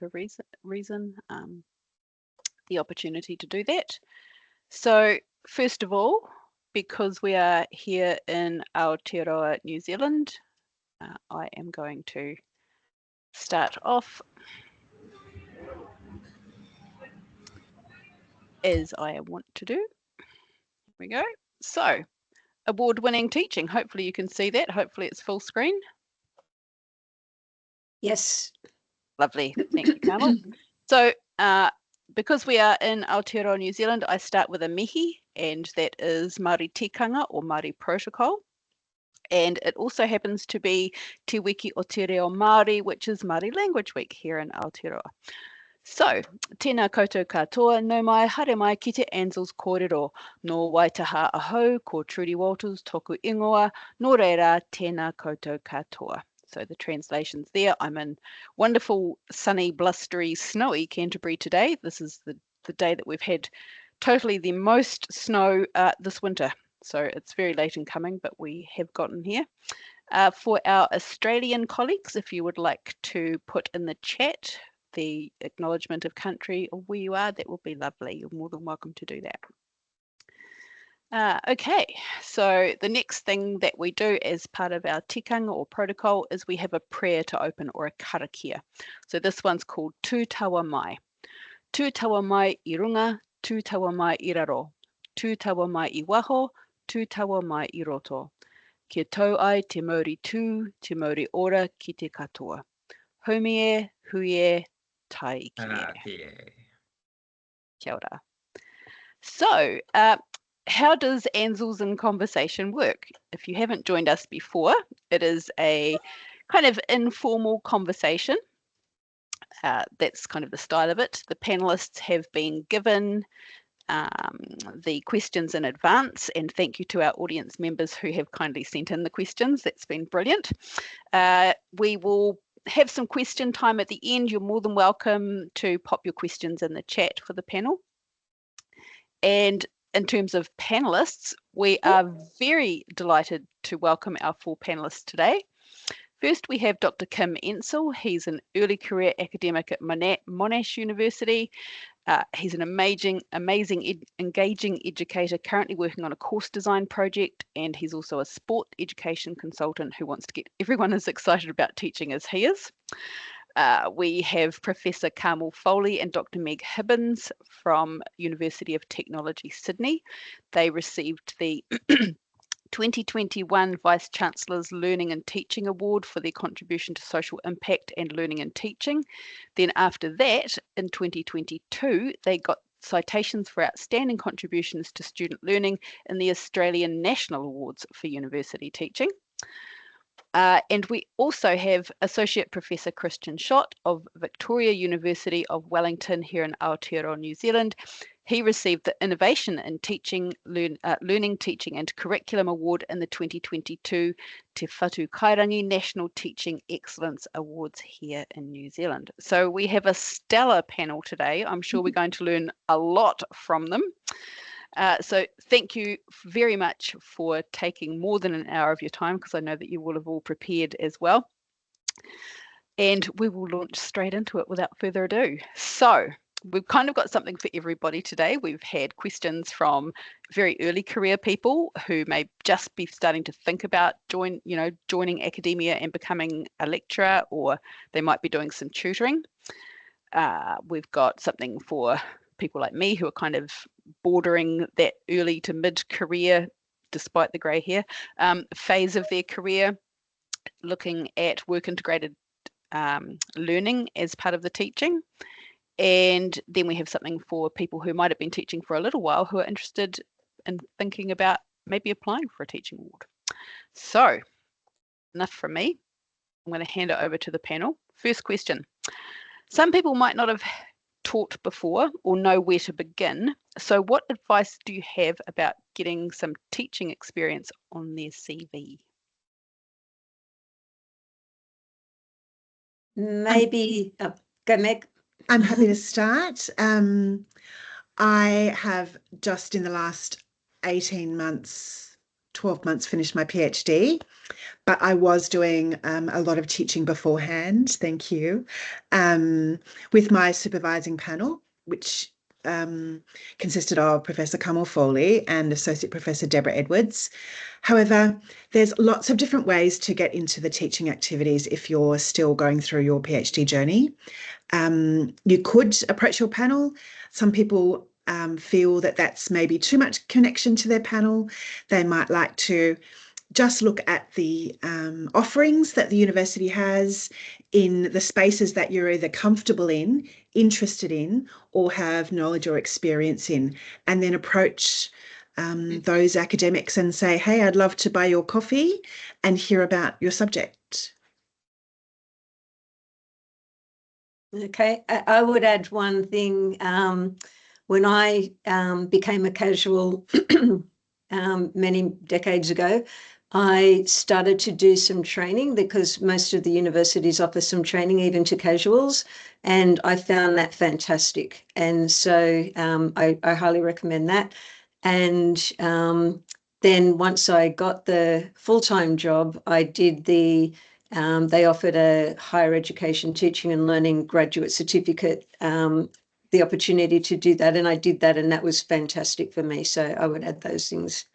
whatever reason, the opportunity to do that. So first of all, because we are here in Aotearoa, New Zealand, I am going to start off as I want to do. Here we go. So, award-winning teaching. Hopefully you can see that. Hopefully it's full screen. Yes. Lovely. Thank you, Carmel. So, because we are in Aotearoa, New Zealand, I start with a mihi, and that is Māori tikanga or Māori protocol. And it also happens to be Te Wiki o Te Reo Māori, which is Māori Language Week here in Aotearoa. So, tēnā koutou katoa, no mai, haere mai ki te ANZALS kōrero, no Waitaha ahau, ko Trudy Walters, toku ingoa, no reira, tēnā koutou katoa. So the translation's there. I'm in wonderful, sunny, blustery, snowy Canterbury today. This is the day that we've had totally the most snow this winter. So it's very late in coming, but we have gotten here. For our Australian colleagues, if you would like to put in the chat the acknowledgement of country or where you are, that would be lovely. You're more than welcome to do that. Okay, so the next thing that we do as part of our tikanga or protocol is we have a prayer to open or a karakia. So this one's called Tū Tawa Mai. Tū Tawa Mai I runga, Tū Tawa Mai I raro. Tū Tawa Mai I waho, Tū Tawa Mai I roto. Kia tau ai te mauri tū, te mauri ora ki te katoa. Haumie, huie, tai kie. Kia ora. So, how does ANZALS in conversation work? If you haven't joined us before, it is a kind of informal conversation. That's kind of the style of it. The panellists have been given the questions in advance, and thank you to our audience members who have kindly sent in the questions. That's been brilliant. We will have some question time at the end. You're more than welcome to pop your questions in the chat for the panel. And in terms of panellists, we are very delighted to welcome our 4 panellists today. First, we have Dr. Kim Encel. He's an early career academic at Monash University. He's an amazing, engaging educator currently working on a course design project, and he's also a sport education consultant who wants to get everyone as excited about teaching as he is. We have Professor Carmel Foley and Dr. Meg Hibbins from University of Technology, Sydney. They received the 2021 Vice Chancellor's Learning and Teaching Award for their contribution to social impact and learning and teaching. Then after that, in 2022, they got citations for outstanding contributions to student learning in the Australian National Awards for University Teaching. And we also have Associate Professor Christian Schott of Victoria University of Wellington here in Aotearoa, New Zealand. He received the Innovation in Teaching, Learning, Teaching and Curriculum Award in the 2022 Te Whatu Kairangi National Teaching Excellence Awards here in New Zealand. So we have a stellar panel today. I'm sure we're going to learn a lot from them. So thank you very much for taking more than an hour of your time, because I know that you will have all prepared as well. And we will launch straight into it without further ado. So we've kind of got something for everybody today. We've had questions from very early career people who may just be starting to think about joining academia and becoming a lecturer, or they might be doing some tutoring. We've got something for people like me who are kind of bordering that early to mid-career, despite the grey hair, phase of their career, looking at work integrated learning as part of the teaching. And then we have something for people who might have been teaching for a little while who are interested in thinking about maybe applying for a teaching award. So enough from me. I'm going to hand it over to the panel. First question. Some people might not have taught before or know where to begin. So what advice do you have about getting some teaching experience on their CV? Maybe, go Meg. I'm happy to start. I have just in the last 18 months 12 months finished my PhD, but I was doing a lot of teaching beforehand, thank you, with my supervising panel, which consisted of Professor Carmel Foley and Associate Professor Deborah Edwards. However, there's lots of different ways to get into the teaching activities if you're still going through your PhD journey. You could approach your panel. Some people feel that that's maybe too much connection to their panel. They might like to just look at the offerings that the university has in the spaces that you're either comfortable in, interested in, or have knowledge or experience in, and then approach those academics and say, hey, I'd love to buy your coffee and hear about your subject. Okay, I would add one thing. When I became a casual many decades ago, I started to do some training because most of the universities offer some training even to casuals, and I found that fantastic. And so I highly recommend that. And then once I got the full-time job, I did they offered a higher education teaching and learning graduate certificate, the opportunity to do that. And I did that, and that was fantastic for me. So I would add those things.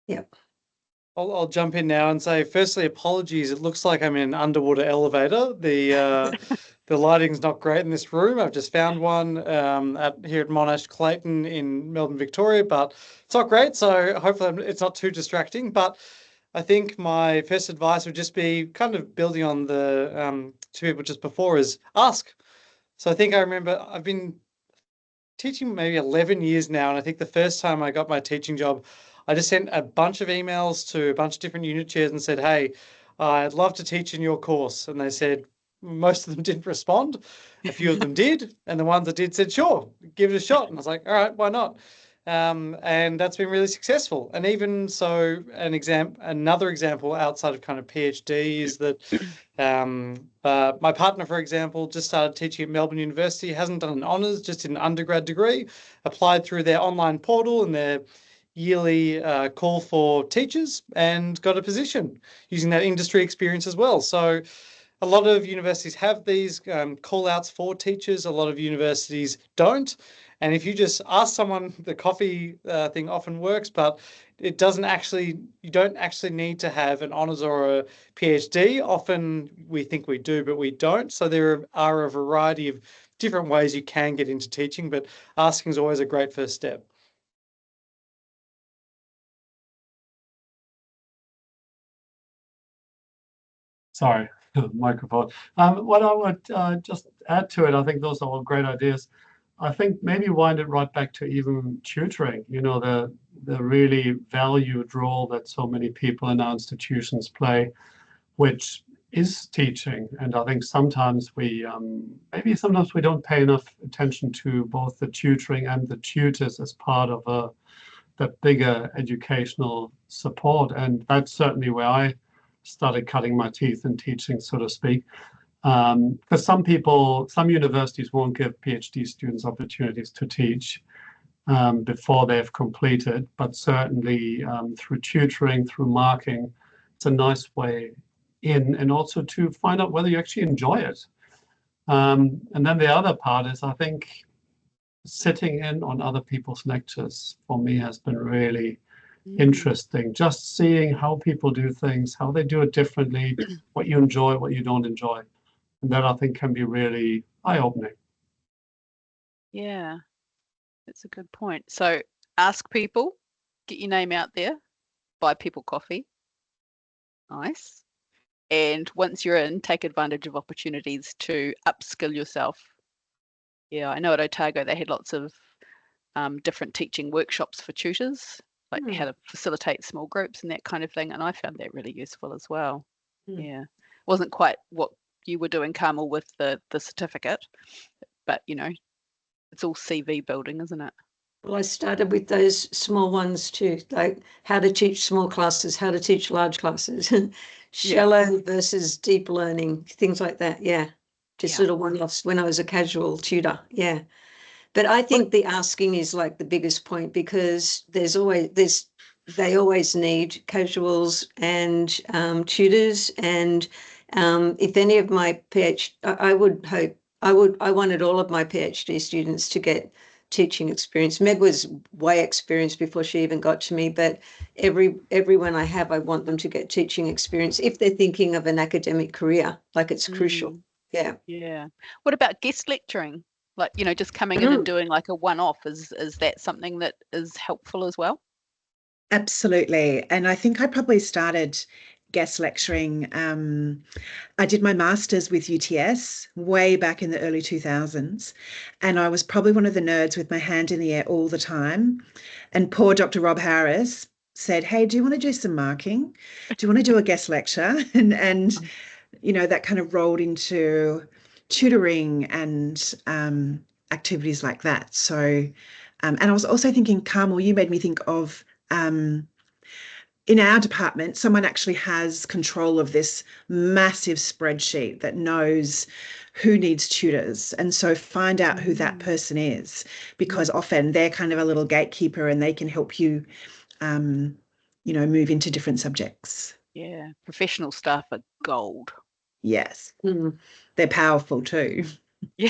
Yep. I'll jump in now and say, firstly, apologies. It looks like I'm in an underwater elevator. The lighting's not great in this room. I've just found one here at Monash Clayton in Melbourne, Victoria, but it's not great. So hopefully it's not too distracting. But I think my first advice would just be kind of building on the two people just before is ask. So I think I remember I've been teaching maybe 11 years now. And I think the first time I got my teaching job, I just sent a bunch of emails to a bunch of different unit chairs and said, hey, I'd love to teach in your course. And they said, most of them didn't respond. A few of them did. And the ones that did said, sure, give it a shot. And I was like, all right, why not? And that's been really successful. And even so, another example outside of kind of PhD is that my partner, for example, just started teaching at Melbourne University, hasn't done an honours, just did an undergrad degree, applied through their online portal and their yearly call for teachers and got a position using that industry experience as well. So a lot of universities have these call outs for teachers. A lot of universities don't. And if you just ask someone, the coffee thing often works, but it doesn't actually, you don't actually need to have an honours or a PhD. Often we think we do, but we don't. So there are a variety of different ways you can get into teaching, but asking is always a great first step. Sorry, microphone. What I would just add to it, I think those are all great ideas. I think maybe wind it right back to even tutoring, you know, the really valued role that so many people in our institutions play, which is teaching. And I think sometimes maybe sometimes we don't pay enough attention to both the tutoring and the tutors as part of the bigger educational support. And that's certainly where I started cutting my teeth in teaching, so to speak. Because some universities won't give PhD students opportunities to teach before they've completed, but certainly through tutoring, through marking, it's a nice way in, and also to find out whether you actually enjoy it. And then the other part is, I think, sitting in on other people's lectures for me has been really interesting. Just seeing how people do things, how they do it differently, what you enjoy, what you don't enjoy. And that, I think, can be really eye-opening. Yeah, that's a good point. So ask people, get your name out there, buy people coffee. Nice. And once you're in, take advantage of opportunities to upskill yourself. Yeah, I know at Otago they had lots of different teaching workshops for tutors, like how to facilitate small groups and that kind of thing. And I found that really useful as well. Yeah, wasn't quite what you were doing, Carmel, with the certificate, but you know, it's all CV building, isn't it? Well, I started with those small ones too, like how to teach small classes, how to teach large classes, shallow versus deep learning, things like that. Yeah, just little one-offs when I was a casual tutor. Yeah, but I think the asking is like the biggest point, because there's they always need casuals and tutors. And if any of my I wanted all of my PhD students to get teaching experience. Meg was way experienced before she even got to me, but everyone I have, I want them to get teaching experience if they're thinking of an academic career. Like, it's crucial. Yeah. Yeah. What about guest lecturing? Like, you know, just coming in and doing like a one-off, is that something that is helpful as well? Absolutely. And I think I probably started guest lecturing. I did my master's with UTS way back in the early 2000s, and I was probably one of the nerds with my hand in the air all the time. And poor Dr. Rob Harris said, "Hey, do you want to do some marking? Do you want to do a guest lecture?" And you know, that kind of rolled into tutoring and activities like that. So, and I was also thinking, Carmel, you made me think of in our department, someone actually has control of this massive spreadsheet that knows who needs tutors. And so find out who that person is, because often they're kind of a little gatekeeper and they can help you, you know, move into different subjects. Yeah. Professional staff are gold. Yes. They're powerful too. Yeah.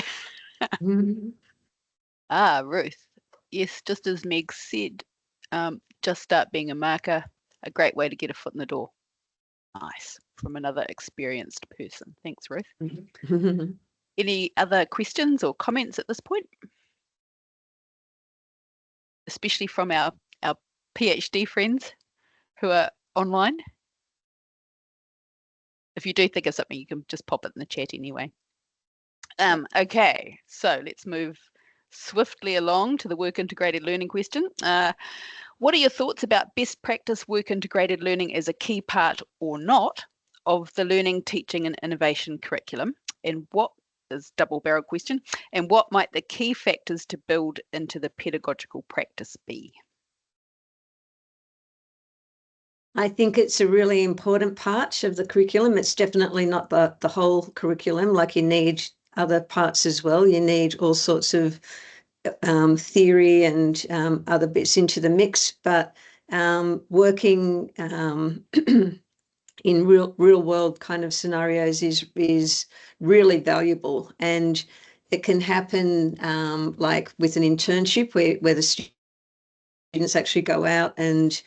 Ruth. Yes, just as Meg said, just start being a marker. A great way to get a foot in the door. Nice. From another experienced person. Thanks, Ruth. Any other questions or comments at this point? Especially from our PhD friends who are online. If you do think of something, you can just pop it in the chat anyway. Okay, so let's move swiftly along to the work integrated learning question. What are your thoughts about best practice work integrated learning as a key part or not of the learning, teaching and innovation curriculum? And what is double-barrel question? And what might the key factors to build into the pedagogical practice be? I think it's a really important part of the curriculum. It's definitely not the whole curriculum. Like, you need other parts as well. You need all sorts of theory and other bits into the mix, but working in real world kind of scenarios is really valuable. And it can happen like with an internship where the students actually go out and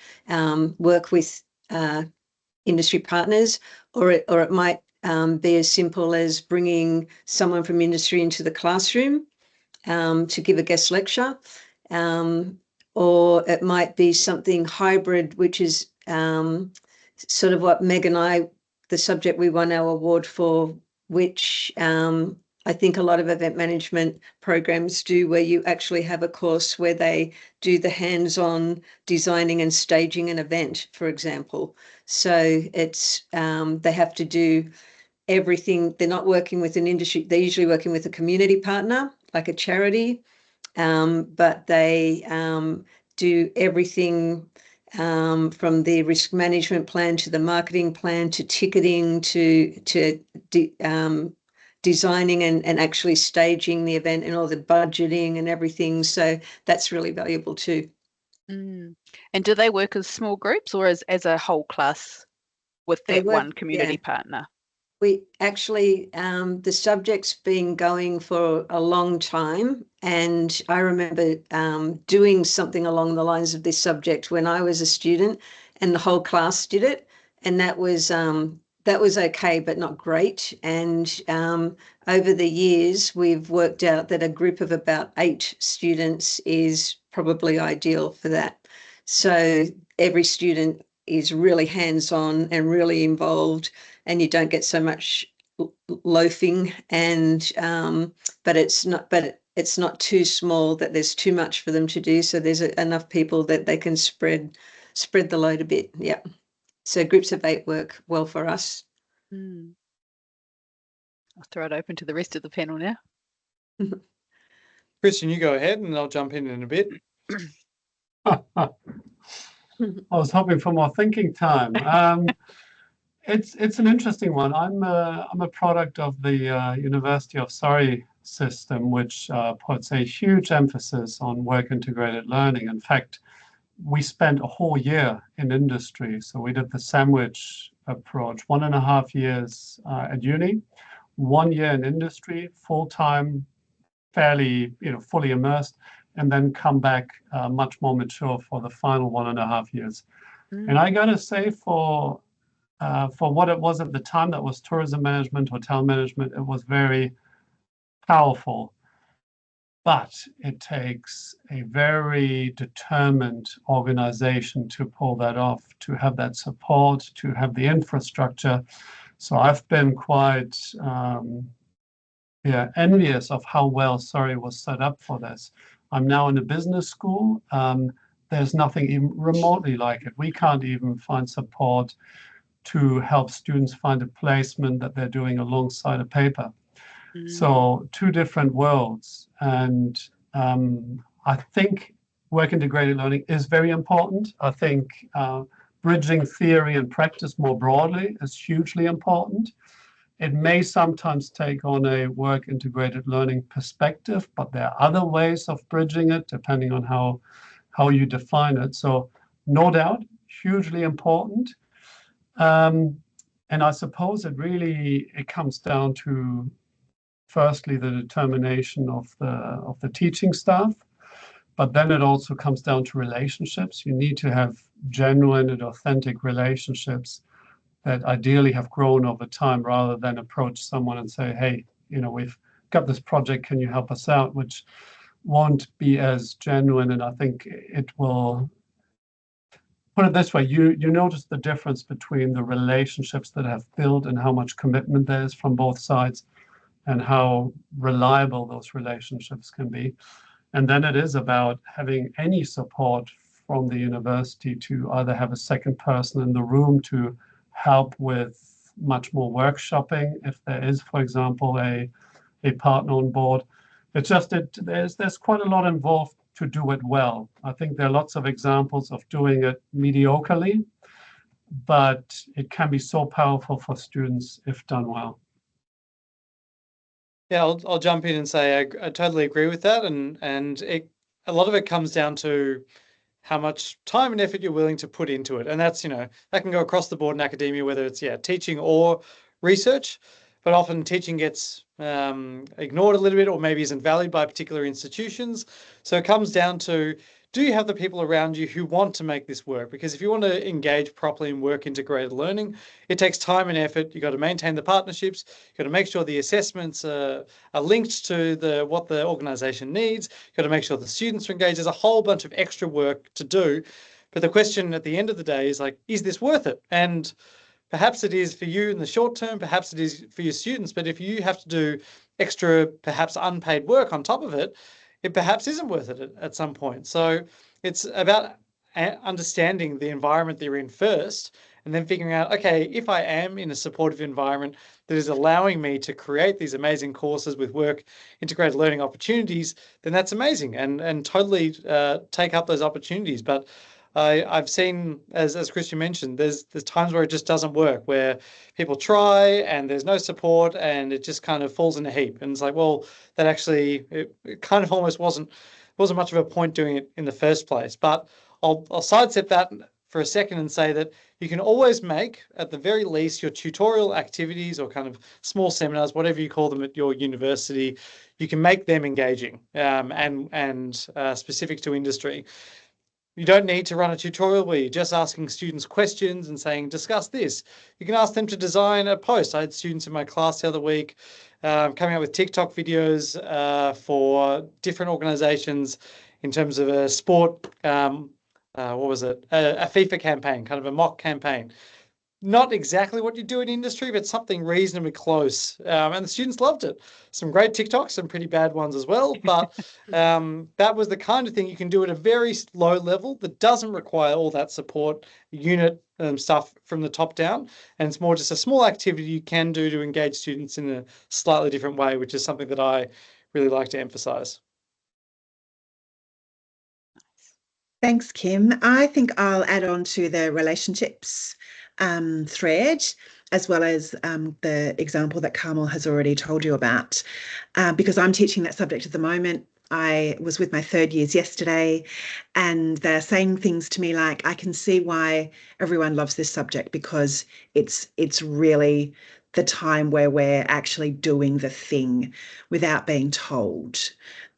work with industry partners, or it might be as simple as bringing someone from industry into the classroom to give a guest lecture, or it might be something hybrid, which is sort of what Meg and I, the subject we won our award for, which I think a lot of event management programs do, where you actually have a course where they do the hands-on designing and staging an event, for example. So it's they have to do everything. They're not working with an industry, they're usually working with a community partner, like a charity, but they do everything from the risk management plan to the marketing plan to ticketing to designing and actually staging the event and all the budgeting and everything. So that's really valuable too. And do they work as small groups or as a whole class with that one community partner? We actually, the subject's been going for a long time, and I remember doing something along the lines of this subject when I was a student, and the whole class did it, and that was okay, but not great. And over the years, we've worked out that a group of about 8 students is probably ideal for that. So every student is really hands-on and really involved, and you don't get so much loafing, and but it's not too small that there's too much for them to do. So there's enough people that they can spread the load a bit. Yeah. So groups of 8 work well for us. I'll throw it open to the rest of the panel now. Christian, you go ahead and I'll jump in a bit. I was hoping for more thinking time. It's an interesting one. I'm a product of the University of Surrey system, which puts a huge emphasis on work integrated learning. In fact, we spent a whole year in industry. So we did the sandwich approach, 1.5 years at uni, 1 year in industry, full-time, fairly, fully immersed, and then come back much more mature for the final 1.5 years. And I gotta say, for what it was at the time, that was tourism management, hotel management, it was very powerful. But it takes a very determined organization to pull that off, to have that support, to have the infrastructure. So I've been quite envious of how well Surrey was set up for this. I'm now in a business school. There's nothing even remotely like it. We can't even find support to help students find a placement that they're doing alongside a paper. So 2 different worlds. And I think work integrated learning is very important. I think bridging theory and practice more broadly is hugely important. It may sometimes take on a work integrated learning perspective, but there are other ways of bridging it depending on how you define it. So no doubt, hugely important. And I suppose it comes down to, firstly, the determination of the teaching staff, but then it also comes down to relationships. You need to have genuine and authentic relationships that ideally have grown over time, rather than approach someone and say, hey, we've got this project, can you help us out? Which won't be as genuine, and I think it will. Put it this way, you notice the difference between the relationships that have built and how much commitment there is from both sides, and how reliable those relationships can be. And then it is about having any support from the university to either have a second person in the room to help with much more workshopping, if there is, for example, a partner on board. It's just that there's quite a lot involved to do it well. I think there are lots of examples of doing it mediocrely, but it can be so powerful for students if done well. Yeah, I'll jump in and say I totally agree with that, and a lot of it comes down to how much time and effort you're willing to put into it, and that's that can go across the board in academia, whether it's teaching or research, but often teaching gets ignored a little bit, or maybe isn't valued by particular institutions. So it comes down to, do you have the people around you who want to make this work? Because if you want to engage properly in work integrated learning, it takes time and effort. You've got to maintain the partnerships. You've got to make sure the assessments are linked to what the organisation needs. You've got to make sure the students are engaged. There's a whole bunch of extra work to do. But the question at the end of the day is is this worth it? And perhaps it is for you in the short term, perhaps it is for your students, but if you have to do extra, perhaps unpaid work on top of it, it perhaps isn't worth it at some point. So it's about understanding the environment that you're in first, and then figuring out, okay, if I am in a supportive environment that is allowing me to create these amazing courses with work integrated learning opportunities, then that's amazing, and totally take up those opportunities. But I've seen, as Christian mentioned, there's times where it just doesn't work, where people try and there's no support and it just kind of falls in a heap. And it's well, that actually, it kind of almost wasn't much of a point doing it in the first place. But I'll sidestep that for a second and say that you can always make, at the very least, your tutorial activities or kind of small seminars, whatever you call them at your university, you can make them engaging and specific to industry. You don't need to run a tutorial where you're just asking students questions and saying, discuss this. You can ask them to design a post. I had students in my class the other week coming up with TikTok videos for different organizations in terms of a sport, a FIFA campaign, kind of a mock campaign. Not exactly what you do in industry, but something reasonably close. And the students loved it. Some great TikToks, some pretty bad ones as well. But that was the kind of thing you can do at a very low level that doesn't require all that support unit stuff from the top down. And it's more just a small activity you can do to engage students in a slightly different way, which is something that I really like to emphasize. Thanks, Kim. I think I'll add on to the relationships thread, as well as the example that Carmel has already told you about, because I'm teaching that subject at the moment. I was with my third years yesterday, and they're saying things to me like, I can see why everyone loves this subject, because it's really the time where we're actually doing the thing without being told.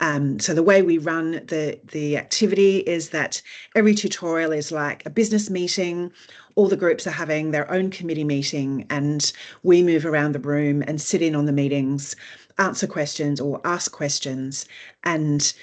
So the way we run the activity is that every tutorial is like a business meeting. All the groups are having their own committee meeting, and we move around the room and sit in on the meetings, answer questions or ask questions. And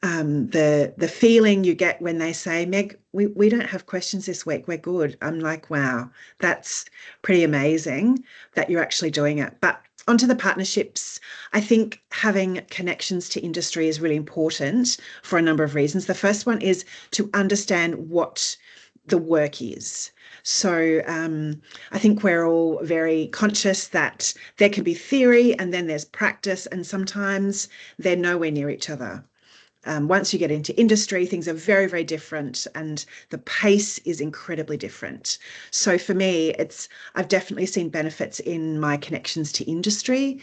the feeling you get when they say, Meg, we don't have questions this week, we're good. I'm like, wow, that's pretty amazing that you're actually doing it. But onto the partnerships, I think having connections to industry is really important for a number of reasons. The first one is to understand what the work is. So I think we're all very conscious that there can be theory and then there's practice, and sometimes they're nowhere near each other. Once you get into industry, things are very, very different, and the pace is incredibly different. So for me, I've definitely seen benefits in my connections to industry,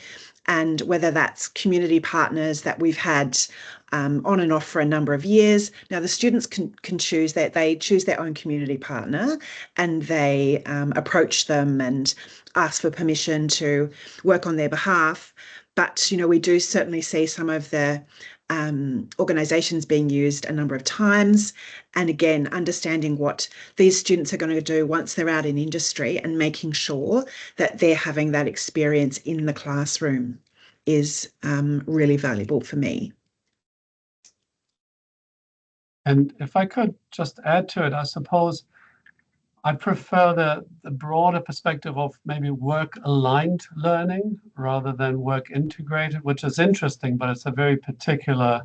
and whether that's community partners that we've had on and off for a number of years. Now, the students can choose that. They choose their own community partner, and they approach them and ask for permission to work on their behalf. But, we do certainly see some of the organisations being used a number of times. And again, understanding what these students are going to do once they're out in industry and making sure that they're having that experience in the classroom is really valuable for me. And if I could just add to it, I suppose I prefer the broader perspective of maybe work-aligned learning rather than work-integrated, which is interesting, but it's a very particular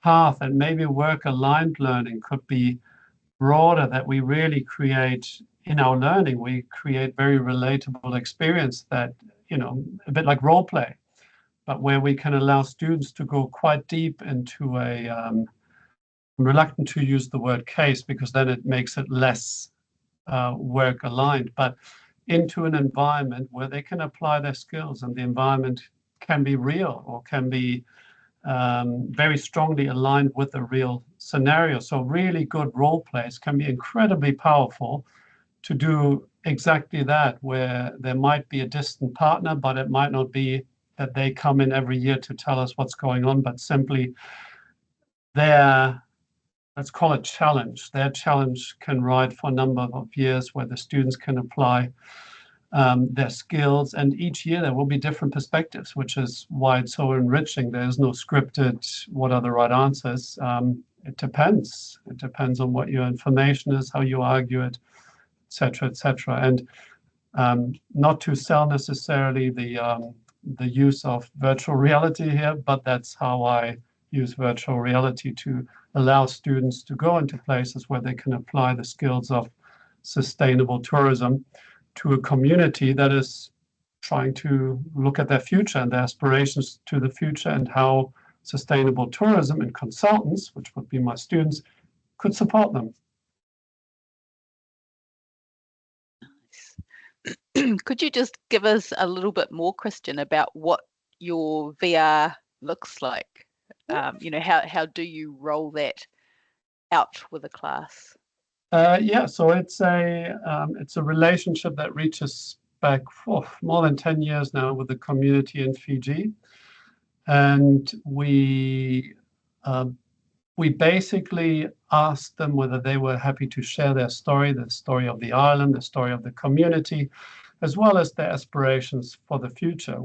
path. And maybe work-aligned learning could be broader, that we really create in our learning, we create very relatable experience that, a bit like role play, but where we can allow students to go quite deep into I'm reluctant to use the word case because then it makes it less work aligned, but into an environment where they can apply their skills, and the environment can be real or can be very strongly aligned with the real scenario. So really good role plays can be incredibly powerful to do exactly that, where there might be a distant partner, but it might not be that they come in every year to tell us what's going on, but simply let's call it challenge. Their challenge can ride for a number of years, where the students can apply their skills. And each year there will be different perspectives, which is why it's so enriching. There's no scripted, what are the right answers? It depends. It depends on what your information is, how you argue it, et cetera, et cetera. And not to sell necessarily the use of virtual reality here, but that's how I use virtual reality to allow students to go into places where they can apply the skills of sustainable tourism to a community that is trying to look at their future and their aspirations to the future, and how sustainable tourism and consultants, which would be my students, could support them. Could you just give us a little bit more, Christian, about what your VR looks like? How do you roll that out with a class? Yeah, so it's a relationship that reaches back for more than 10 years now with the community in Fiji, and we basically asked them whether they were happy to share their story, the story of the island, the story of the community, as well as their aspirations for the future.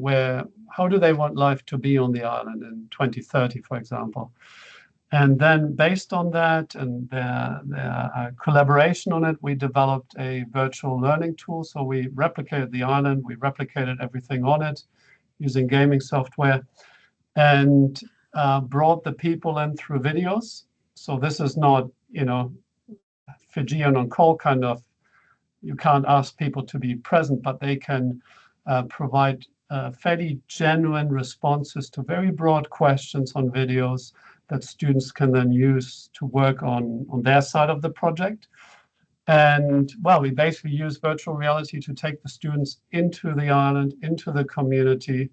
How do they want life to be on the island in 2030, for example? And then based on that and their collaboration on it, we developed a virtual learning tool. So we replicated the island, we replicated everything on it using gaming software, and brought the people in through videos. So this is not, Fijian on call kind of, you can't ask people to be present, but they can provide fairly genuine responses to very broad questions on videos that students can then use to work on their side of the project. And we basically use virtual reality to take the students into the island, into the community,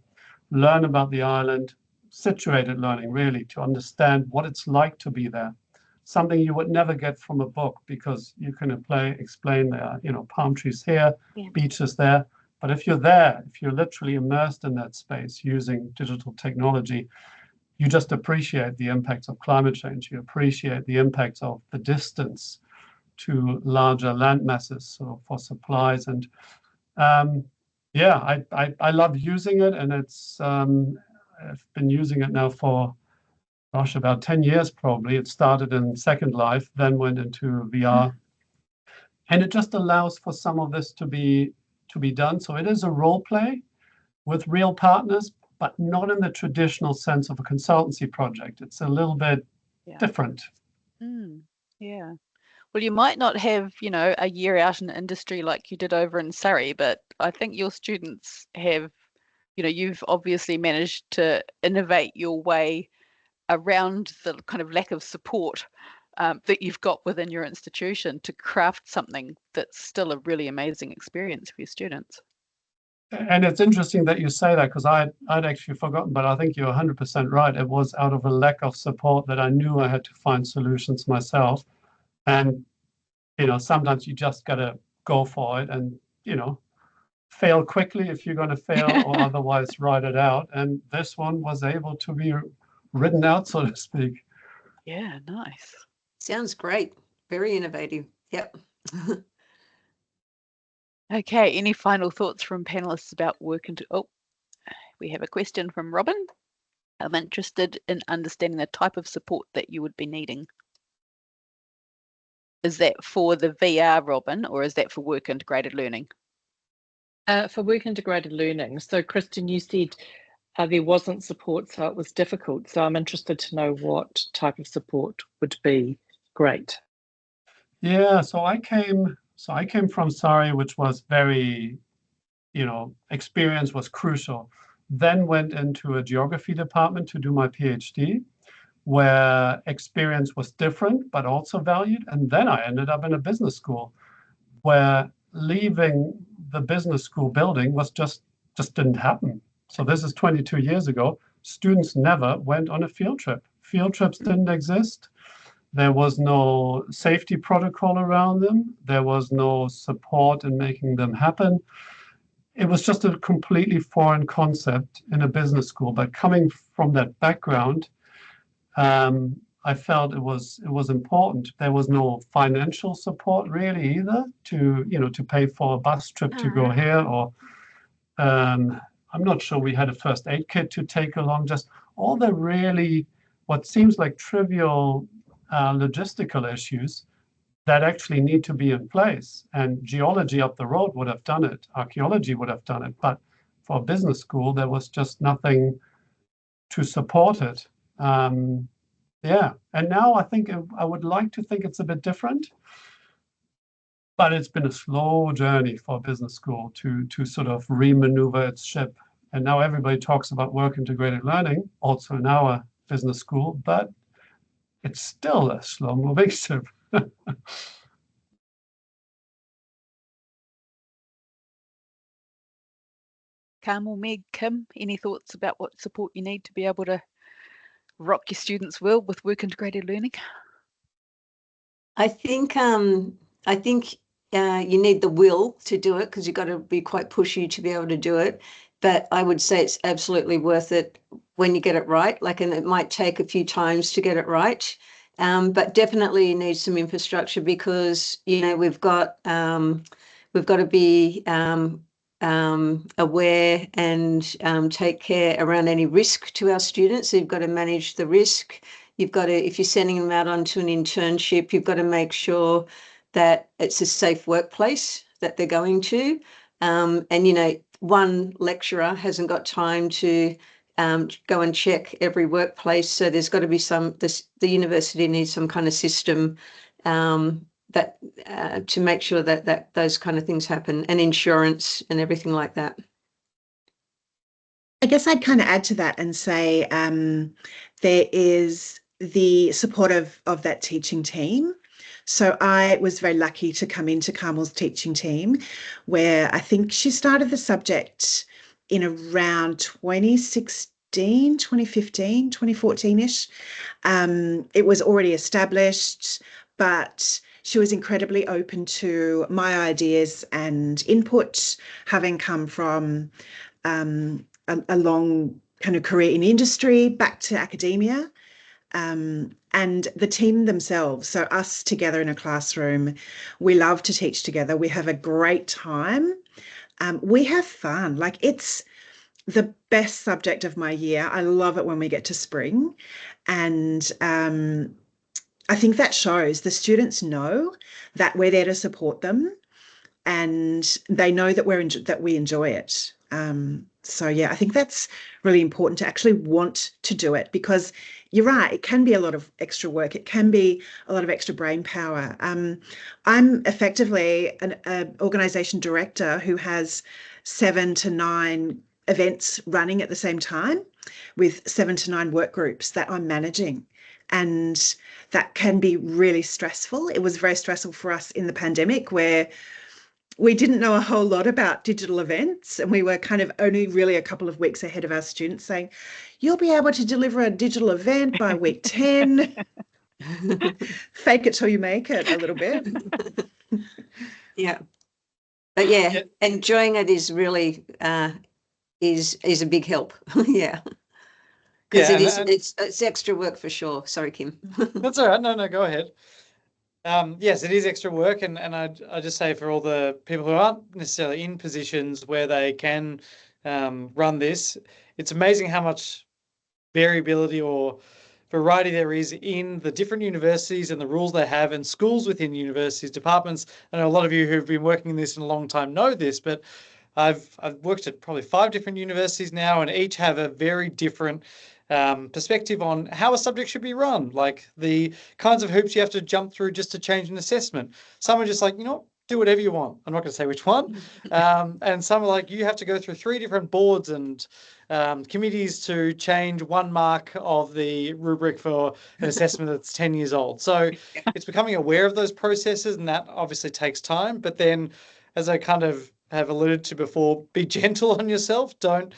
learn about the island, situated learning, really, to understand what it's like to be there. Something you would never get from a book, because you can explain there, palm trees here, beaches there. But if you're there, if you're literally immersed in that space using digital technology, you just appreciate the impacts of climate change. You appreciate the impacts of the distance to larger land masses for supplies. And I love using it, and it's I've been using it now for about 10 years probably. It started in Second Life, then went into VR, and it just allows for some of this to be done. So it is a role play with real partners, but not in the traditional sense of a consultancy project. It's a little bit different. Yeah. Well, you might not have, a year out in industry like you did over in Surrey, but I think your students have, you've obviously managed to innovate your way around the kind of lack of support that you've got within your institution to craft something that's still a really amazing experience for your students. And it's interesting that you say that, because I'd actually forgotten, but I think you're 100% right. It was out of a lack of support that I knew I had to find solutions myself. And, sometimes you just got to go for it and, fail quickly if you're going to fail, or otherwise write it out. And this one was able to be written out, so to speak. Yeah, nice. Sounds great. Very innovative. Yep. Okay, any final thoughts from panelists about work into... Oh, we have a question from Robin. I'm interested in understanding the type of support that you would be needing. Is that for the VR, Robin, or is that for work integrated learning? For work integrated learning. So, Kristen, you said there wasn't support, so it was difficult. So I'm interested to know what type of support would be great. Yeah, so I came from Surrey, which was very, experience was crucial. Then went into a geography department to do my PhD, where experience was different, but also valued. And then I ended up in a business school, where leaving the business school building was just didn't happen. So this is 22 years ago. Students never went on a field trip. Field trips didn't exist. There was no safety protocol around them. There was no support in making them happen. It was just a completely foreign concept in a business school. But coming from that background, I felt it was important. There was no financial support really either to pay for a bus trip to go here, or I'm not sure we had a first aid kit to take along. Just all the really what seems like trivial logistical issues that actually need to be in place. And geology up the road would have done it. Archaeology would have done it. But for a business school, there was just nothing to support it. And now I would like to think it's a bit different. But it's been a slow journey for a business school to sort of remaneuver its ship. And now everybody talks about work integrated learning, also in our business school, but it's still a slow moving ship. Carmel, Meg, Kim, any thoughts about what support you need to be able to rock your students' world with work integrated learning? I think you need the will to do it, because you've got to be quite pushy to be able to do it. But I would say it's absolutely worth it when you get it right. And it might take a few times to get it right. But definitely you need some infrastructure, because we've got to be aware and take care around any risk to our students. So you've got to manage the risk. You've got to, if you're sending them out onto an internship, you've got to make sure that it's a safe workplace that they're going to. And one lecturer hasn't got time to go and check every workplace. So there's got to be the university needs some kind of system that to make sure that those kind of things happen, and insurance and everything like that. I guess I'd kind of add to that and say there is the support of that teaching team. So I was very lucky to come into Carmel's teaching team, where I think she started the subject in around 2016. 2015, 2014-ish. It was already established, but she was incredibly open to my ideas and input, having come from a long kind of career in industry back to academia. And the team themselves, so us together in a classroom, we love to teach together. We have a great time. We have fun. Like, it's the best subject of my year. I love it when we get to spring. And I think that shows the students know that we're there to support them, and they know that we enjoy it. So yeah, I think that's really important, to actually want to do it, because you're right, it can be a lot of extra work. It can be a lot of extra brain power. I'm effectively an organisation director who has 7 to 9 events running at the same time, with 7 to 9 work groups that I'm managing. And that can be really stressful. It was very stressful for us in the pandemic, where we didn't know a whole lot about digital events, and we were kind of only really a couple of weeks ahead of our students, saying, you'll be able to deliver a digital event by week 10. Fake it till you make it a little bit. Yeah. But yeah, enjoying it is really is a big help. Yeah. Because it's extra work for sure. Sorry, Kim. That's all right. No, go ahead. Yes, it is extra work, and I just say, for all the people who aren't necessarily in positions where they can run this, it's amazing how much variability or variety there is in the different universities and the rules they have, and schools within universities, departments. I know a lot of you who've been working in this in a long time know this, but I've worked at probably 5 different universities now, and each have a very different perspective on how a subject should be run, like the kinds of hoops you have to jump through just to change an assessment. Some are just like, do whatever you want. I'm not going to say which one. And some are like, you have to go through 3 different boards and committees to change 1 mark of the rubric for an assessment that's 10 years old. So it's becoming aware of those processes, and that obviously takes time. But then, as I kind of have alluded to before, be gentle on yourself. Don't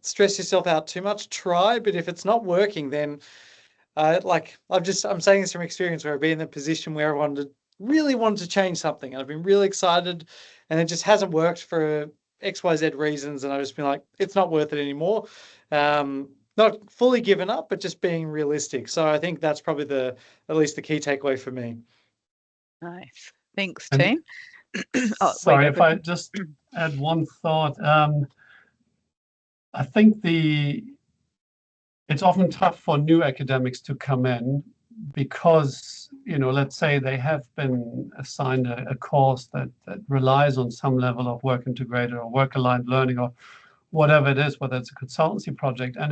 stress yourself out too much. Try, but if it's not working, then I'm saying this from experience, where I've been in the position where I really wanted to change something, and I've been really excited, and it just hasn't worked for XYZ reasons, and I've just been like, it's not worth it anymore. Not fully given up, but just being realistic. So I think that's probably at least the key takeaway for me. Nice. Thanks, team. Sorry, if I just add one thought. I think it's often tough for new academics to come in, because, let's say they have been assigned a course that relies on some level of work integrated or work-aligned learning, or whatever it is, whether it's a consultancy project. And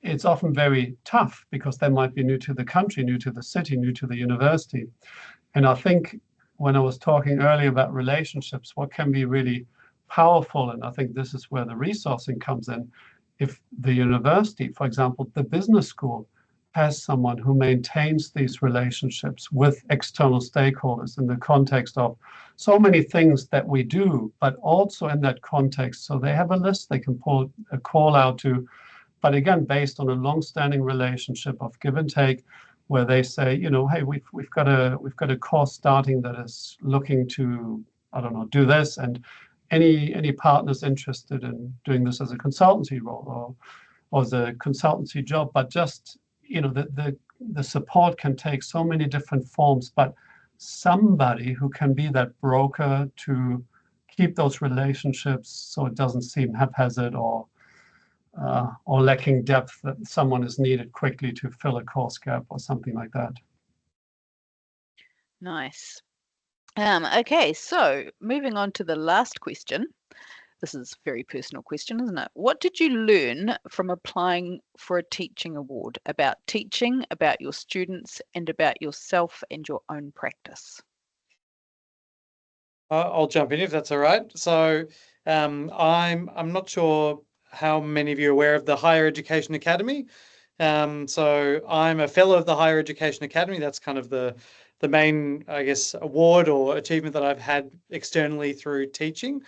it's often very tough, because they might be new to the country, new to the city, new to the university. And I think, when I was talking earlier about relationships, what can be really powerful, and I think this is where the resourcing comes in, if the university, for example, the business school, has someone who maintains these relationships with external stakeholders in the context of so many things that we do, but also in that context. So they have a list they can pull a call out to, but again, based on a long-standing relationship of give and take, where they say, hey, we've got a course starting that is looking to, I don't know, do this, and any partners interested in doing this as a consultancy role or as a consultancy job. But just, the support can take so many different forms, but somebody who can be that broker to keep those relationships so it doesn't seem haphazard or lacking depth, that someone is needed quickly to fill a course gap or something like that. Nice. Okay, so moving on to the last question. This is a very personal question, isn't it? What did you learn from applying for a teaching award about teaching, about your students, and about yourself and your own practice? I'll jump in if that's all right. So I'm not sure how many of you are aware of the Higher Education Academy. So I'm a fellow of the Higher Education Academy. That's kind of the main, I guess, award or achievement that I've had externally through teaching.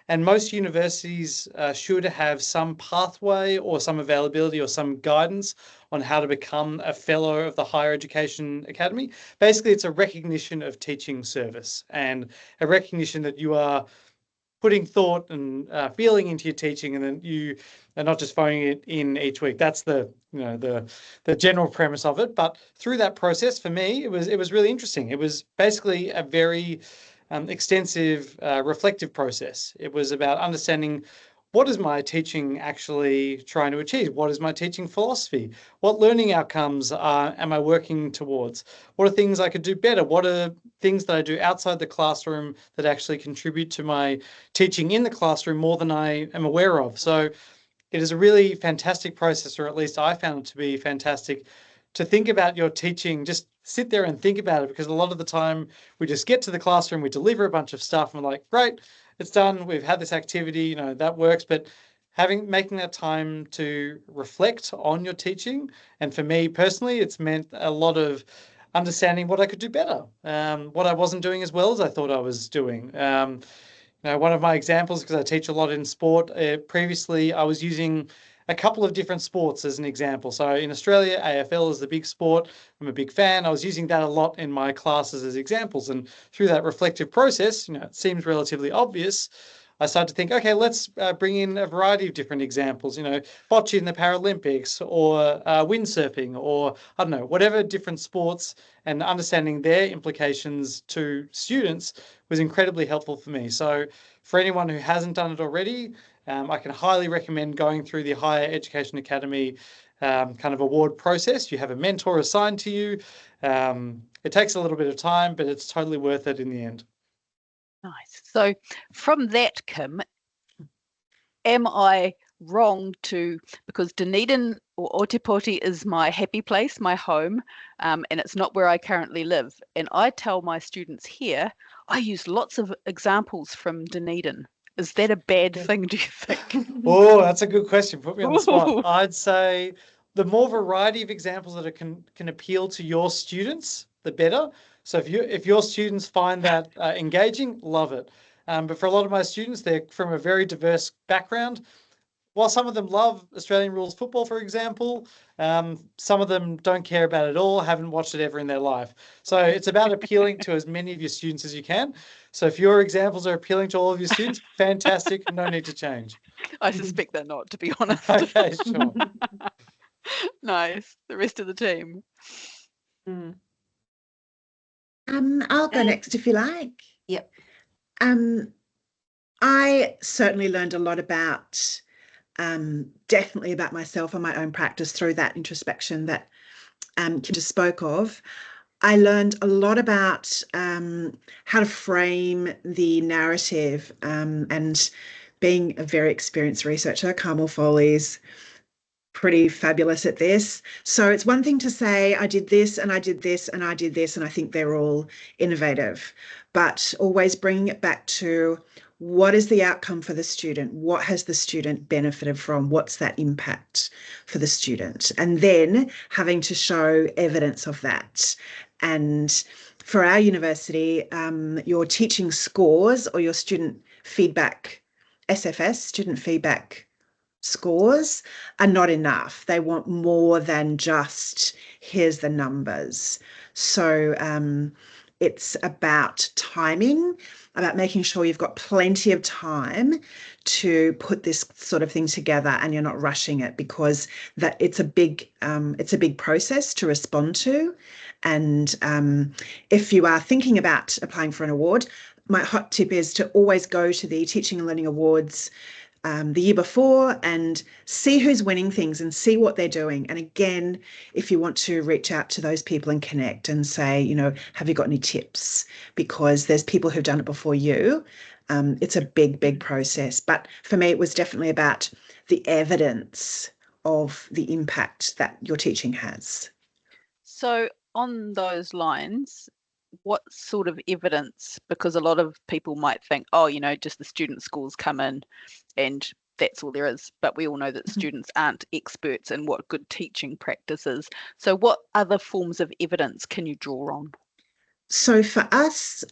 And most universities should have some pathway or some availability or some guidance on how to become a fellow of the Higher Education Academy. Basically, it's a recognition of teaching service and a recognition that you are putting thought and feeling into your teaching, and then you are not just phoning it in each week. That's the general premise of it. But through that process, for me, it was really interesting. It was basically a very extensive reflective process. It was about understanding, what is my teaching actually trying to achieve? What is my teaching philosophy? What learning outcomes am I working towards? What are things I could do better? What are things that I do outside the classroom that actually contribute to my teaching in the classroom more than I am aware of? So it is a really fantastic process, or at least I found it to be fantastic, to think about your teaching. Just sit there and think about it, because a lot of the time we just get to the classroom, we deliver a bunch of stuff, and we're like, great, it's done. We've had this activity, that works. But making that time to reflect on your teaching, and for me personally, it's meant a lot of understanding what I could do better, what I wasn't doing as well as I thought I was doing. One of my examples, because I teach a lot in sport, previously I was using a couple of different sports as an example. So in Australia, AFL is the big sport. I'm a big fan. I was using that a lot in my classes as examples. And through that reflective process, it seems relatively obvious. I started to think, okay, let's bring in a variety of different examples, bocce in the Paralympics, or windsurfing, or I don't know, whatever different sports, and understanding their implications to students was incredibly helpful for me. So for anyone who hasn't done it already, I can highly recommend going through the Higher Education Academy kind of award process. You have a mentor assigned to you. It takes a little bit of time, but it's totally worth it in the end. Nice. So from that, Kim, am I wrong because Dunedin or Ōtepoti is my happy place, my home, and it's not where I currently live. And I tell my students here, I use lots of examples from Dunedin. Is that a bad thing, do you think? Oh, that's a good question. Put me on the spot. I'd say the more variety of examples that can appeal to your students, the better. So if your students find that engaging, love it. But for a lot of my students, they're from a very diverse background. While some of them love Australian rules football, for example, some of them don't care about it at all, haven't watched it ever in their life. So it's about appealing to as many of your students as you can. So if your examples are appealing to all of your students, fantastic, no need to change. I suspect they're not, to be honest. Okay, sure. Nice. The rest of the team. I'll go next if you like. Yep. I certainly learned a lot about, definitely about myself and my own practice through that introspection that Kim just spoke of. I learned a lot about how to frame the narrative, and being a very experienced researcher, Carmel Foley's pretty fabulous at this. So it's one thing to say, I did this and I did this and I did this, and I think they're all innovative, but always bringing it back to, what is the outcome for the student? What has the student benefited from? What's that impact for the student? And then having to show evidence of that. And for our university, your teaching scores or your student feedback, SFS, student feedback scores, are not enough. They want more than just, here's the numbers. So it's about timing, about making sure you've got plenty of time to put this sort of thing together and you're not rushing it, because that it's a big process to respond to. And if you are thinking about applying for an award, my hot tip is to always go to the Teaching and Learning Awards the year before and see who's winning things and see what they're doing. And again, if you want to reach out to those people and connect and say, have you got any tips? Because there's people who've done it before you. It's a big process. But for me, it was definitely about the evidence of the impact that your teaching has. So on those lines, what sort of evidence? Because a lot of people might think, just the student scores come in and that's all there is. But we all know that students aren't experts in what good teaching practice is. So what other forms of evidence can you draw on? So for us,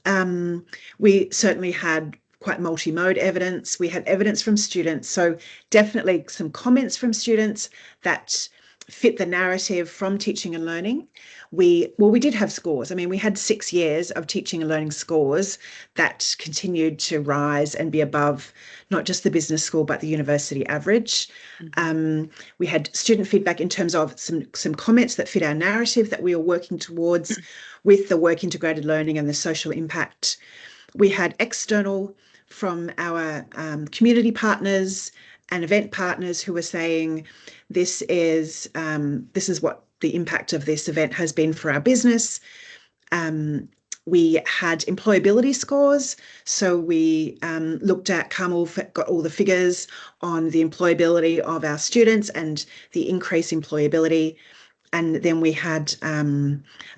we certainly had quite multi-mode evidence. We had evidence from students. So definitely some comments from students that fit the narrative from teaching and learning. We did have scores. I mean, we had 6 years of teaching and learning scores that continued to rise and be above not just the business school, but the university average. We had student feedback in terms of some comments that fit our narrative that we were working towards with the work integrated learning and the social impact. We had external from our community partners and event partners who were saying this is what the impact of this event has been for our business. We had employability scores. So we looked at, Carmel got all the figures on the employability of our students and the increased employability. And then we had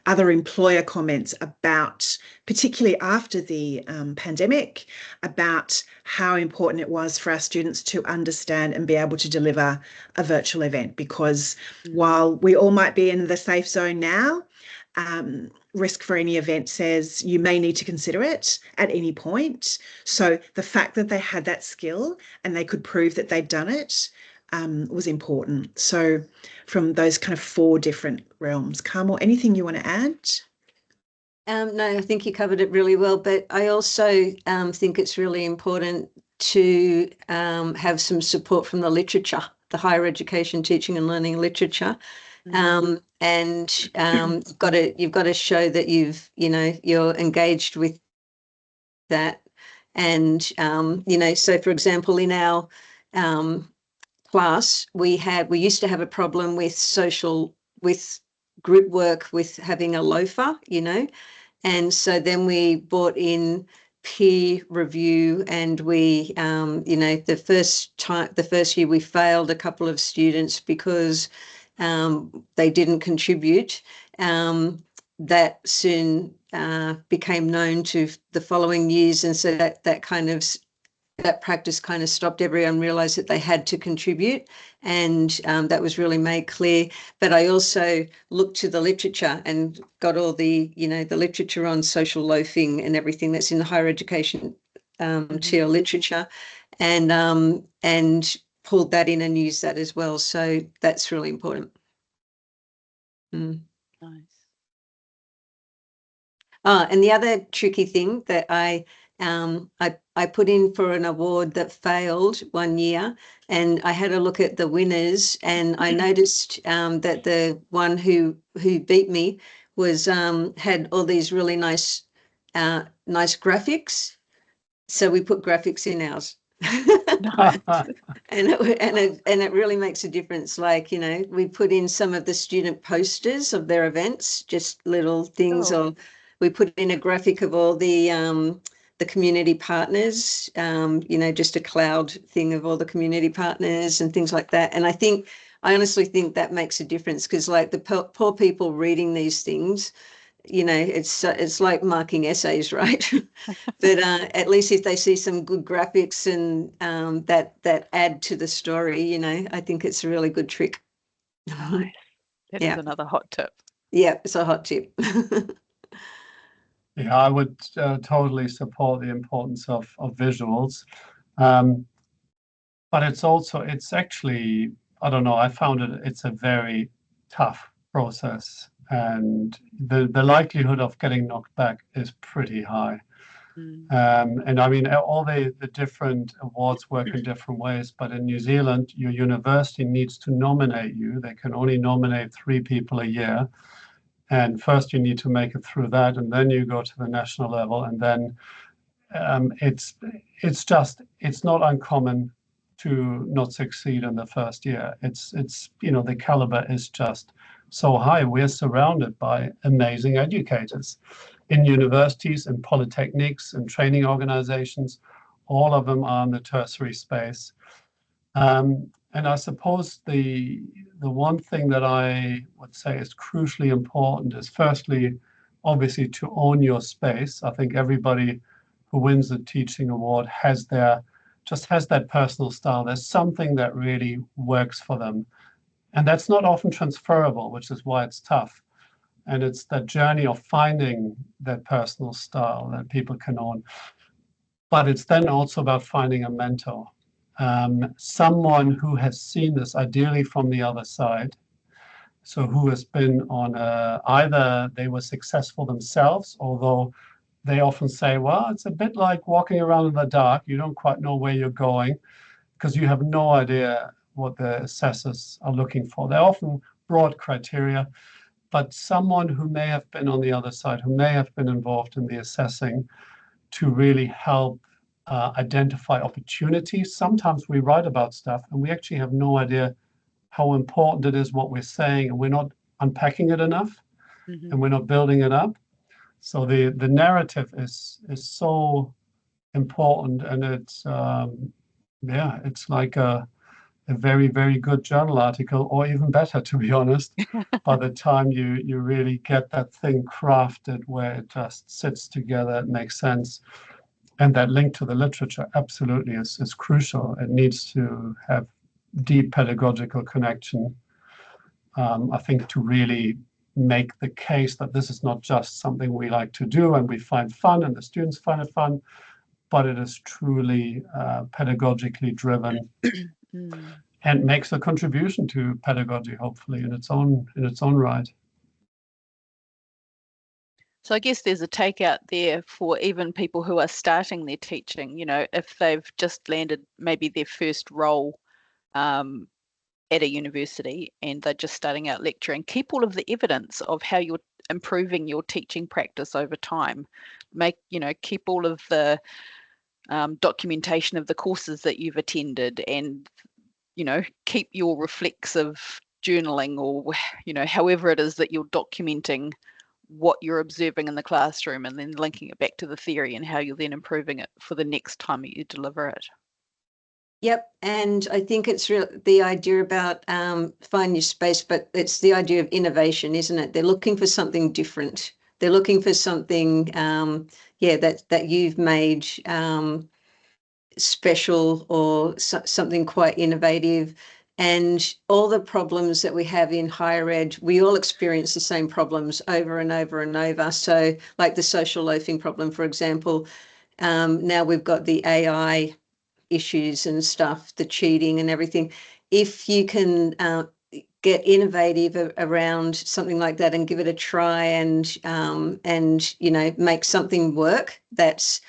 other employer comments about, particularly after the pandemic, about how important it was for our students to understand and be able to deliver a virtual event. Because while we all might be in the safe zone now, risk for any event says you may need to consider it at any point. So the fact that they had that skill and they could prove that they'd done it was important. So from those kind of 4 different realms. Carmel, anything you want to add? No, I think you covered it really well, but I also think it's really important to have some support from the literature, the higher education teaching and learning literature. And you've got to show that you're engaged with that. And so for example, in our class, we used to have a problem with group work with having a loafer, and so then we brought in peer review, and we the first year we failed a couple of students because they didn't contribute. That soon became known to the following years, and so that practice kind of stopped. Everyone realised that they had to contribute, and that was really made clear. But I also looked to the literature and got all the literature on social loafing and everything that's in the higher education TL literature, and pulled that in and used that as well. So that's really important. Nice. And the other tricky thing that I put in for an award that failed one year, and I had a look at the winners, and I noticed that the one who beat me was had all these really nice graphics. So we put graphics in ours. and it really makes a difference. Like, we put in some of the student posters of their events, just little things, or we put in a graphic of all the community partners, just a cloud thing of all the community partners and things like that. And I honestly think that makes a difference, because like the poor people reading these things, it's like marking essays, right? But at least if they see some good graphics and that add to the story, I think it's a really good trick. Nice. That is another hot tip. Yeah, it's a hot tip. Yeah, I would totally support the importance of visuals. But it's actually, I don't know, I found it's a very tough process, and the likelihood of getting knocked back is pretty high. And I mean, all the different awards work in different ways, but in New Zealand, your university needs to nominate you. They can only nominate 3 people a year. And first you need to make it through that, and then you go to the national level, and then it's not uncommon to not succeed in the first year. It's the caliber is just so high. We're surrounded by amazing educators in universities and polytechnics and training organizations. All of them are in the tertiary space. And I suppose the one thing that I would say is crucially important is, firstly, obviously, to own your space. I think everybody who wins the teaching award has that personal style. There's something that really works for them. And that's not often transferable, which is why it's tough. And it's that journey of finding that personal style that people can own. But it's then also about finding a mentor, someone who has seen this ideally from the other side. So who has been on either they were successful themselves, although they often say, well, it's a bit like walking around in the dark. You don't quite know where you're going because you have no idea what the assessors are looking for. They're often broad criteria, but someone who may have been on the other side, who may have been involved in the assessing to really help identify opportunities. Sometimes we write about stuff and we actually have no idea how important it is what we're saying, and we're not unpacking it enough, and we're not building it up. So the narrative is so important, and it's it's like a very, very good journal article, or even better, to be honest. By the time you really get that thing crafted where it just sits together, it makes sense. And that link to the literature absolutely is crucial. It needs to have deep pedagogical connection, I think, to really make the case that this is not just something we like to do and we find fun and the students find it fun, but it is truly pedagogically driven and makes a contribution to pedagogy, hopefully, in its own right. So I guess there's a takeout there for even people who are starting their teaching, you know, if they've just landed maybe their first role at a university and they're just starting out lecturing, keep all of the evidence of how you're improving your teaching practice over time. Keep all of the documentation of the courses that you've attended, and, keep your reflexive journaling, or, however it is that you're documenting what you're observing in the classroom, and then linking it back to the theory and how you're then improving it for the next time you deliver it. Yep, and I think it's the idea about find your space, but it's the idea of innovation, isn't it? They're looking for something different. They're looking for something, that you've made special, or something quite innovative. And all the problems that we have in higher ed, we all experience the same problems over and over and over. So like the social loafing problem, for example, now we've got the AI issues and stuff, the cheating and everything. If you can get innovative around something like that and give it a try, and make something work that's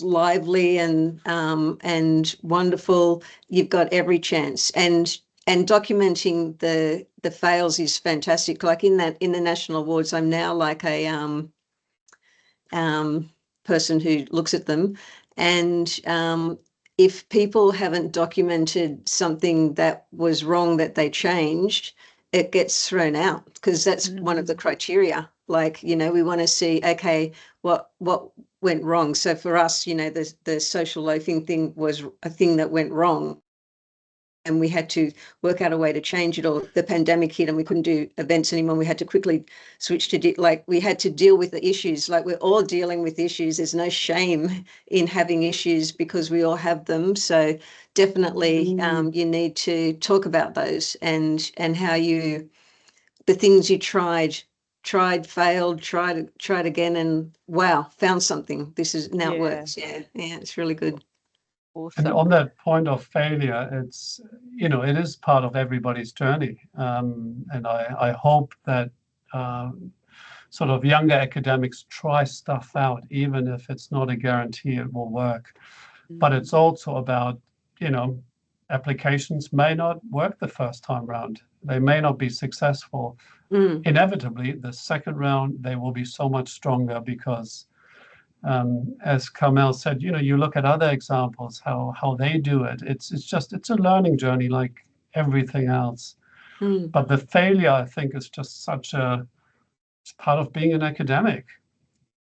lively and wonderful, you've got every chance. And documenting the fails is fantastic. Like in the national awards, I'm now like a person who looks at them, and if people haven't documented something that was wrong that they changed, it gets thrown out, because that's one of the criteria. Like, we want to see, okay, what went wrong. So for us, the social loafing thing was a thing that went wrong, and we had to work out a way to change it. Or the pandemic hit and we couldn't do events anymore. We had to quickly switch to we had to deal with the issues. Like, we're all dealing with issues. There's no shame in having issues, because we all have them. So definitely you need to talk about those, and how the things you tried, failed, tried again, and wow, found something. This is now it works. Yeah, it's really good. Awesome. And on that point of failure, it's, it is part of everybody's journey. And I hope that sort of younger academics try stuff out, even if it's not a guarantee it will work. But it's also about, applications may not work the first time round. They may not be successful. Inevitably, the second round, they will be so much stronger, because as Carmel said, you look at other examples, how they do it. It's a learning journey like everything else. But the failure, I think, is just it's part of being an academic.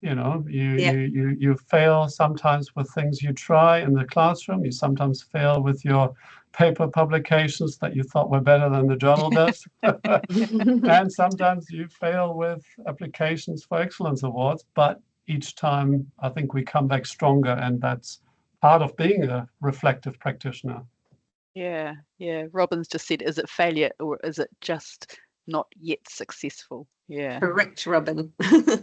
You fail sometimes with things you try in the classroom. You sometimes fail with your paper publications that you thought were better than the journal does. And sometimes you fail with applications for excellence awards, but each time I think we come back stronger, and that's part of being a reflective practitioner. Yeah. Robin's just said, is it failure, or is it just not yet successful? Yeah. Correct, Robin.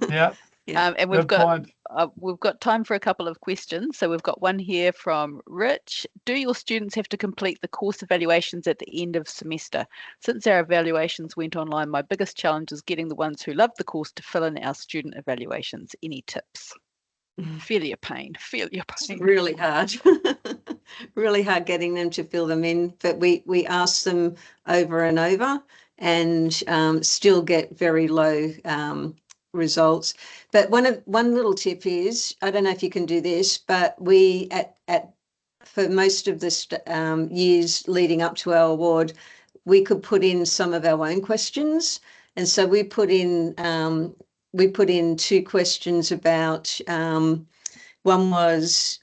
Yeah. And Good point. we've got time for a couple of questions. So we've got one here from Rich. Do your students have to complete the course evaluations at the end of semester? Since our evaluations went online, my biggest challenge is getting the ones who love the course to fill in our student evaluations. Any tips? Feel your pain. Feel your It's pain. really hard. Really hard getting them to fill them in. But we ask them over and over and still get very low results. But one little tip is, I don't know if you can do this, but we for most of the years leading up to our award, we could put in some of our own questions, and so we put in 2 questions about. One was,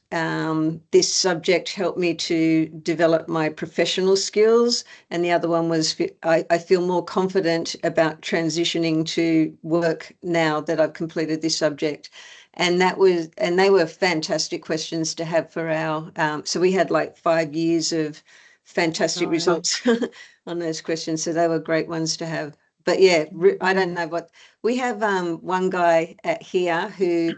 this subject helped me to develop my professional skills. And the other one was, I feel more confident about transitioning to work now that I've completed this subject. And they were fantastic questions to have for our, so we had like 5 years of fantastic results on those questions. So they were great ones to have. But yeah, I don't know what, we have one guy here who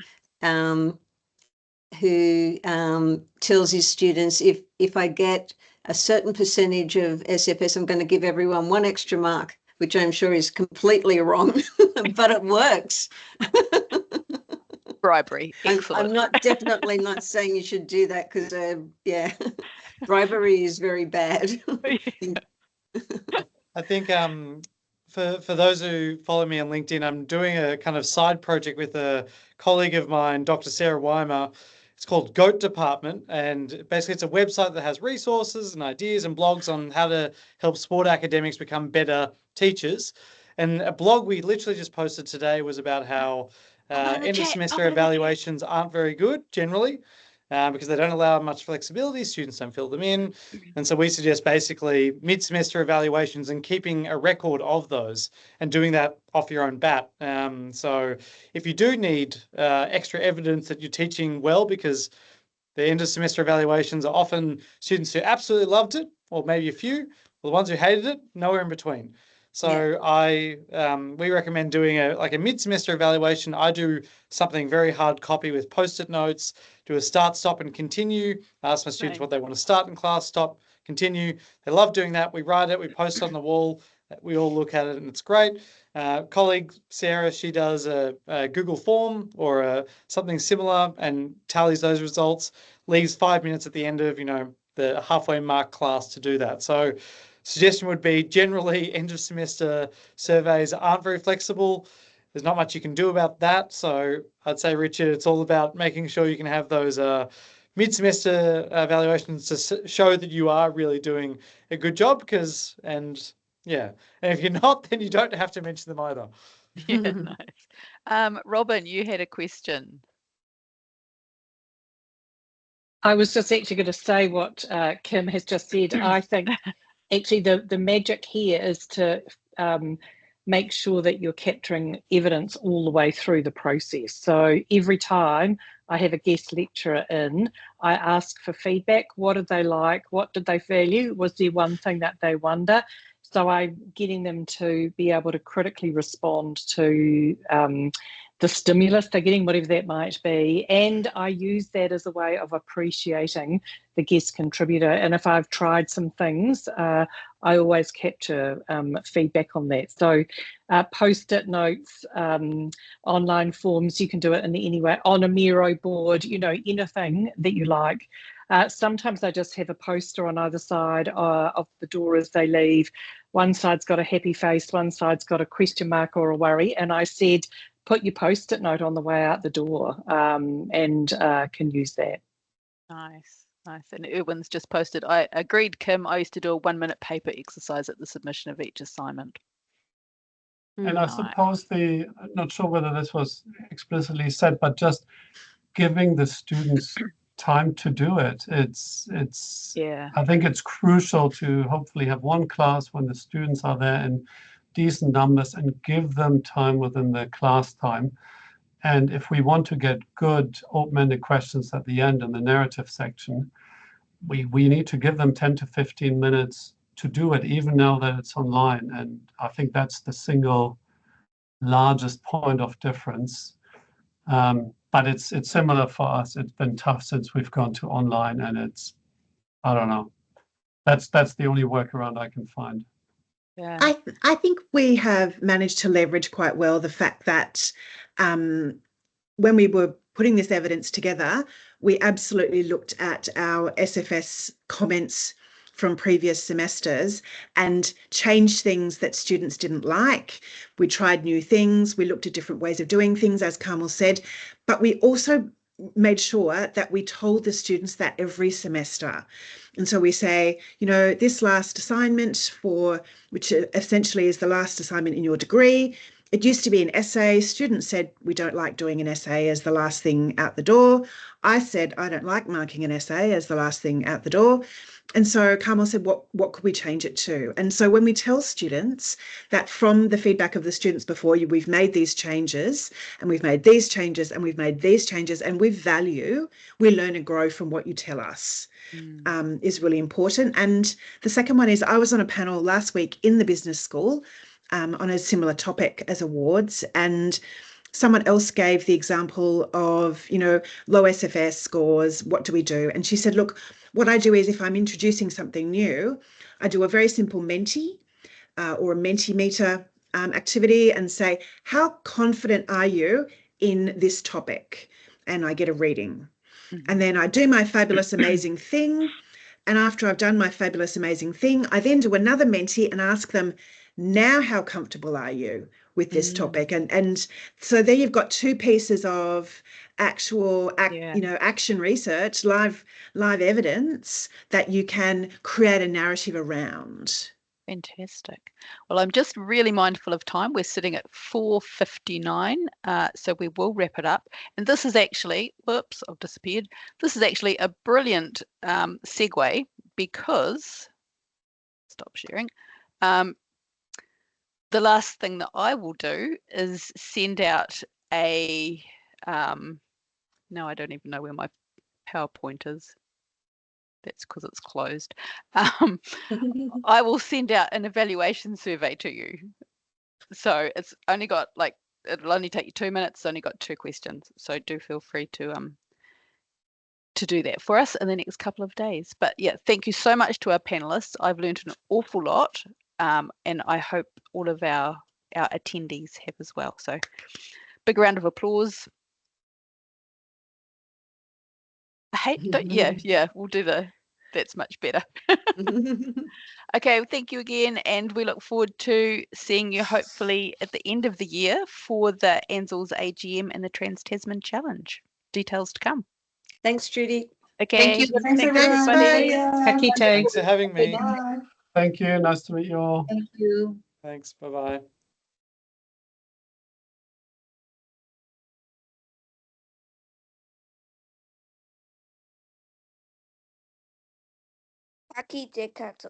tells his students, if I get a certain percentage of SFS, I'm going to give everyone 1 extra mark, which I'm sure is completely wrong, but it works. Bribery. Excellent. I'm definitely not saying you should do that because, bribery is very bad. I think for those who follow me on LinkedIn, I'm doing a kind of side project with a colleague of mine, Dr. Sarah Weimer. It's called Goat Department, and basically it's a website that has resources and ideas and blogs on how to help sport academics become better teachers. And a blog we literally just posted today was about how end of semester evaluations aren't very good generally. Because they don't allow much flexibility, students don't fill them in. And so we suggest basically mid-semester evaluations and keeping a record of those and doing that off your own bat. So if you do need extra evidence that you're teaching well, because the end of semester evaluations are often students who absolutely loved it, or maybe a few, or the ones who hated it, nowhere in between. So we recommend doing a mid-semester evaluation. I do something very hard copy with post-it notes, do a start, stop, and continue. Ask my students what they want to start in class, stop, continue. They love doing that. We write it, we post it on the wall, we all look at it, and it's great. Colleague Sarah, she does a Google form or something similar and tallies those results, leaves 5 minutes at the end of the halfway mark class to do that. So suggestion would be generally end of semester surveys aren't very flexible. There's not much you can do about that. So I'd say, Richard, it's all about making sure you can have those mid-semester evaluations to show that you are really doing a good job. And if you're not, then you don't have to mention them either. Yeah, nice. Robin, you had a question. I was just actually going to say what Kim has just said. I think actually the magic here is to make sure that you're capturing evidence all the way through the process. So every time I have a guest lecturer in, I ask for feedback. What did they like? What did they value? Was there one thing that they wonder? So I'm getting them to be able to critically respond to the stimulus they're getting, whatever that might be. And I use that as a way of appreciating the guest contributor. And if I've tried some things, I always capture feedback on that. So post-it notes, online forms, you can do it in any way, on a Miro board, anything that you like. Sometimes I just have a poster on either side of the door as they leave. One side's got a happy face, one side's got a question mark or a worry. And I said, put your post-it note on the way out the door and can use that. Nice. And Erwin's just posted, I agreed, Kim. I used to do a 1-minute paper exercise at the submission of each assignment. And I suppose I'm not sure whether this was explicitly said, but just giving the students time to do it. I think it's crucial to hopefully have one class when the students are there in decent numbers and give them time within the class time. And if we want to get good open-ended questions at the end in the narrative section, we need to give them 10 to 15 minutes to do it, even now that it's online. And I think that's the single largest point of difference. But it's similar for us. It's been tough since we've gone to online, and I don't know. That's the only workaround I can find. Yeah. I think we have managed to leverage quite well the fact that when we were putting this evidence together, we absolutely looked at our SFS comments from previous semesters and changed things that students didn't like. We tried new things. We looked at different ways of doing things, as Carmel said, but we also made sure that we told the students that every semester. And so we say, you know, this last assignment which essentially is the last assignment in your degree, it used to be an essay. Students said, we don't like doing an essay as the last thing out the door. I said, I don't like marking an essay as the last thing out the door. And so Carmel said, what could we change it to? And so when we tell students that from the feedback of the students before you, we've made these changes and we've made these changes and we've made these changes and we learn and grow from what you tell us. Is really important. And the second one is I was on a panel last week in the business school on a similar topic as awards, and someone else gave the example of, you know, low SFS scores, what do we do? And she said, look, what I do is if I'm introducing something new, I do a very simple Menti or a Mentimeter activity and say, how confident are you in this topic? And I get a reading. And then I do my fabulous, amazing thing. And after I've done my fabulous, amazing thing, I then do another Menti and ask them, now how comfortable are you with this topic? And so there you've got two pieces of actual action research, live evidence that you can create a narrative around. Fantastic. Well, I'm just really mindful of time. We're sitting at 4:59, so we will wrap it up. And this is actually, whoops, I've disappeared. This is actually a brilliant segue because, stop sharing. The last thing that I will do is send out a, no, I don't even know where my PowerPoint is. That's because it's closed. I will send out an evaluation survey to you. So it's only got it'll only take you 2 minutes. It's only got 2 questions. So do feel free to do that for us in the next couple of days. But yeah, thank you so much to our panelists. I've learned an awful lot, and I hope all of our attendees have as well. So big round of applause. Yeah, we'll do that's much better. Okay, well, thank you again, and we look forward to seeing you hopefully at the end of the year for the ANZALS AGM and the Trans-Tasman Challenge. Details to come. Thanks, Judy. Okay, Thank you. Thanks, everybody. Ka kite. Thanks for having me. Bye. Thank you. Nice to meet you all. Thank you. Thanks. Bye-bye. Ka kite katoa.